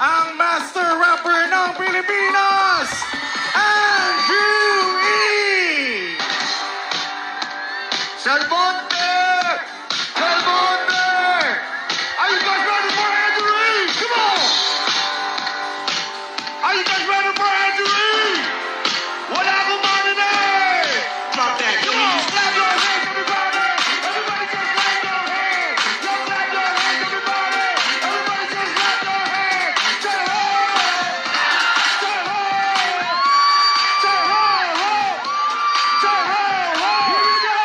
ang master rapper ng Pilipinas, Andrew E! Sir Monte! Sir Monte! Are you guys ready for Andrew E? Come on! Are you guys ready for Andrew E? Wala akong marinig! Drop that! Come on! Clap your hands, everybody! Everybody just clap your hands! Just clap your hands, everybody! Everybody just clap your hands! Say ho! Say ho! Say ho! Ho! Say ho! Ho! Here we go!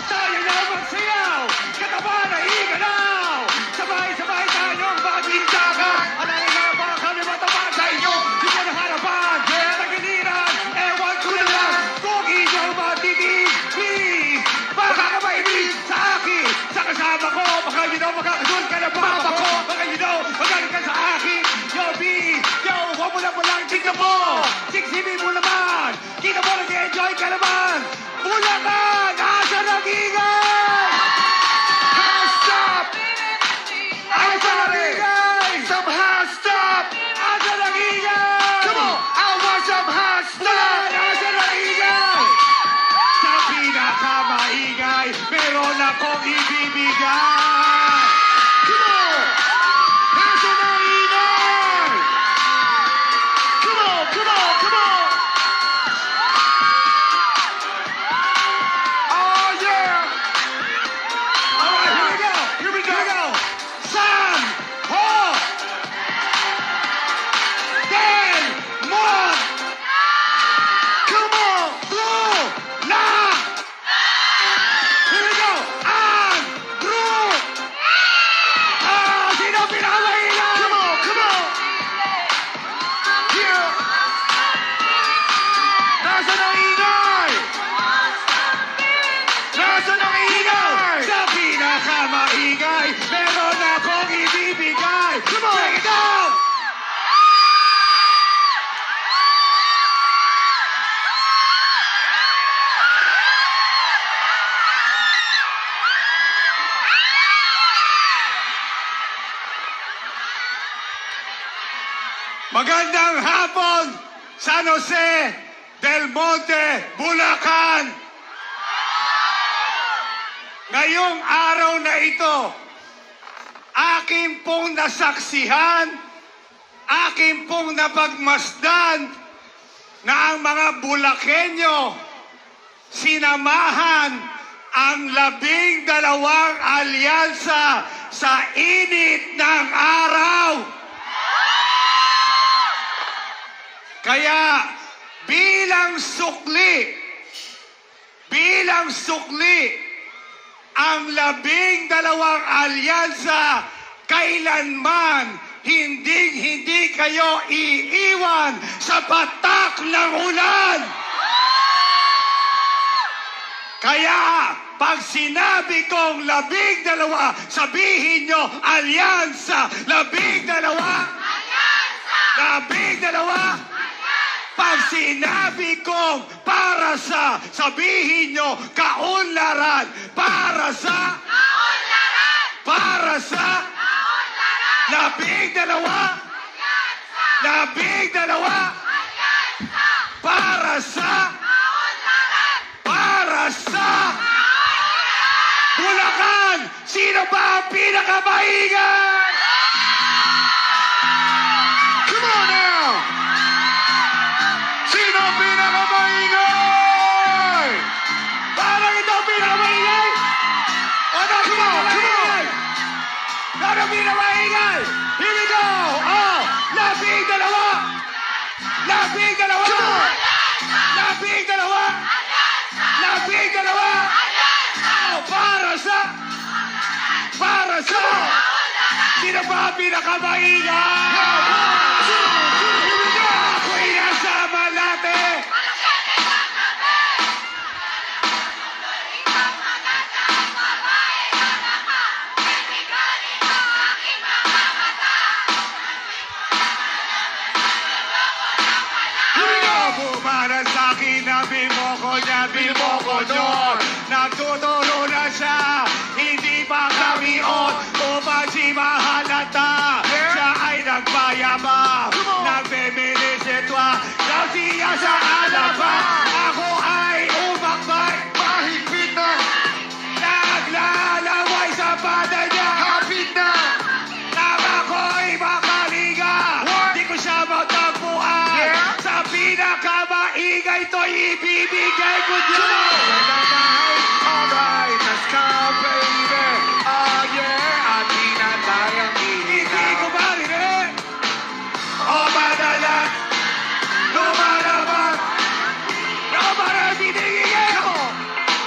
Tayo na magsayaw! Katawan na igalaw! Sabay-sabay tayong magintaka! Alay na ba kami matapag sa inyo? Di mo na harapan! Tagiliran! Ewan ko na lang! Kung inyo matitig! Please! Baka ka maibig sa akin! Sa kasama ko! Baka you know makakasun ka na papa ko! Baka you know magaling ka sa akin! Yo, B! Yo! Huwag mo lang walang tignan mo! Siksibin mo naman! Kita mo nag-enjoy ka naman! Bulacan! Asa nag-ingay! Hands stop! Asa nag-ingay! Some hands stop! Asa nag-ingay! Come on! I want some hands stop! Asa nag-ingay! Sa pinakamaingay, meron akong ibibigay! Come on! Nasa nag-ingay! Come on! Come on! Come on! Oh, yeah! All right, here we go! Here we go! Here we go! Sam! Ho! Dan! Mon! Come on! Blue! La! Here we go! Andrew! Sino pinakamaingay? Come on! Come on! Here! Nasa ng ingay? Nasa ng ingay? Sa pinakamaingay, meron akong ibibigay. Come on! Break it down! Magandang hapon, San Jose del Monte, Bulacan. Ngayong araw na ito, akin pong nasaksihan, akin pong napagmasdan na ang mga Bulakenyo sinamahan ang 12 alyansa sa init ng araw. Kaya bilang sukli, ang 12 alyansa kailanman hindi kayo iiwan sa patak ng ulan. Kaya pag sinabi kong 12, sabihin nyo alyansa, 12. Pag sinabi kong para sa, sabihin nyo, kaunlaran. Para sa? Kaunlaran! Para sa? Kaunlaran! 12? 12? Para sa? Kaunlaran! Para sa? Kaunlaran! Bulacan! Sino ba ang pinakamaingay? Come on now! Sino ang pinakamaingay? Parang ito ang pinakamaingay? O na, come on, come on! Ano ang pinakamaingay? Here we go! Oh, 12! 12! Come on! 12! 12! Oh, para sa? Para sa? Sino ba ang pinakamaingay? Ako'y nasa Malate! Bumaran sa'kin na bimoko niya, bimoko nyo. Nagtuturo na siya, hindi pa kami on. Umaji mahalata, siya ay nagbayad. mayabang, nagme-minisitwa, daw siya sa alaban. Ako ay umakbay, Mahigpit na, naglalaway sa bata niya. hapit na. Nang ako'y makaliga, di ko siya matagpuan. Yeah. Sa pinakamaingay to'y ibibigay ko dyan. Alright, let's go, baby. Oh yeah, at di na tayang Hindi iligaw. ko marinig. O madalas, lumalabas. Lumalabas, binigigay ko.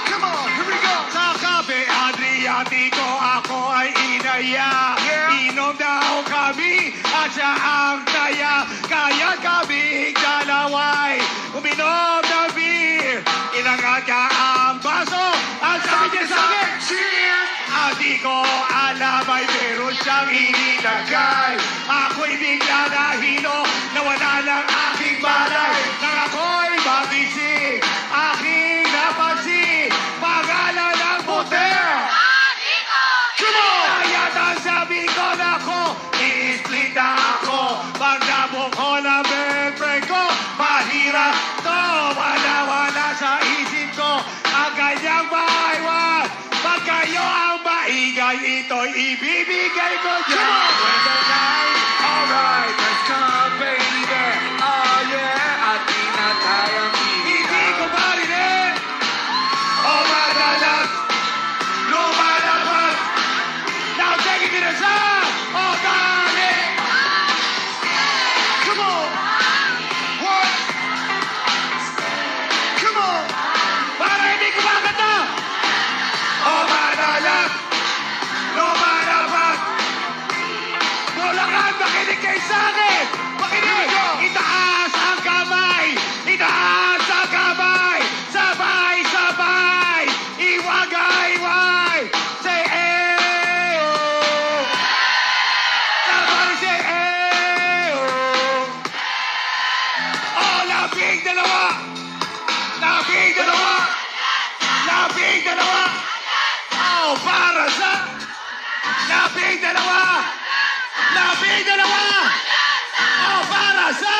Come on, here we go. Sa kape Adriatico, ako ay inaya. Yeah. Inom daw kami at siya ang taya. Kaya kami dalaway uminom ng beer. Inangat ka ang baso at sabi niya sa akin, Cheers! di ko alam ay meron siyang inilagay. Ako'y bigla nahilo, nawala ng aking balay. Nang ako'y magising, aking napansin, pangalan ng motel. Come on! Kaya ang sabi ko na ako, i-split na ako. Pag nabok ko ng girlfriend ko, mahirap to. Wala sa isip ko, ang kanyang maiwan. Pag kayo ang maingay, ito'y ibibigay ko dyan. When the night, alright, let's go, baby. Oh yeah, at di na tayang Hindi iligaw. ko marinig. O madalas, lumalabas. Now take it to the side. O dali. Come on! What? Come on! Para hindi kumakanta. O madalas, lumalabas. Bulacan, makinig kayo sa akin. Makinig. Itaas ang kamay. Itaas ang kamay. Sabay, sabay. Iwagay. Say, eh, oh. Somebody say, eh, oh. Oh, labing dalawa. Labing dalawa. Labing dalawa. Oh, para sa labing dalawa. Labing dalawa. Oh, para sa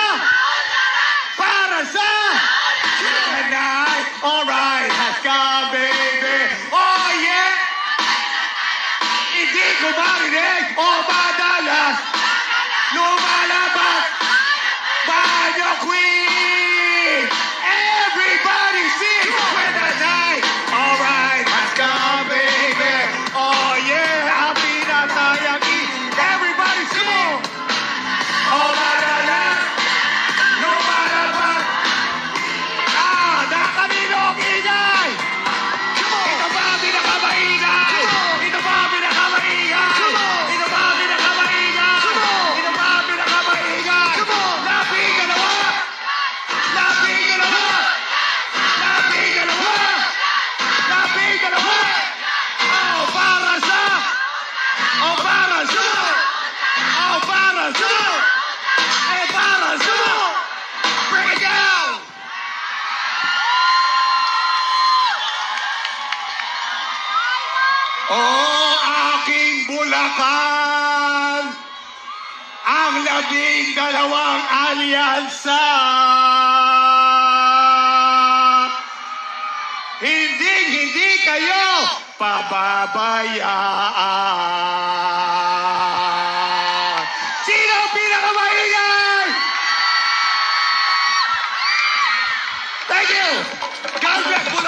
tonight. All right, let's go, baby. Oh, yeah. Hindi ko marinig. Oh, madalas. Lumalabas. Banyo Queen. Everybody sing with the night. All right, let's go, baby. Oh, yeah. Ang pinatayang everybody sing. Oh, madalas. Lumalabas. Nakanilong ingay. Ito ba ang pinakamaingay? Ito ba ang pinakamaingay? Ito ba ang pinakamaingay? Ito ba ang pinakamaingay? Labing dalawa. Labing dalawa. Labing dalawa. Labing dalawa. Oh, para sa. Oh, para sa. Oh, para sa. Eh, para sa. Bring it down. Oh, aking Bulacan, ang labing dalawang alyansa. Hindi kayo pababayaan. Sino ang pinakamaingay? Thank you. God bless.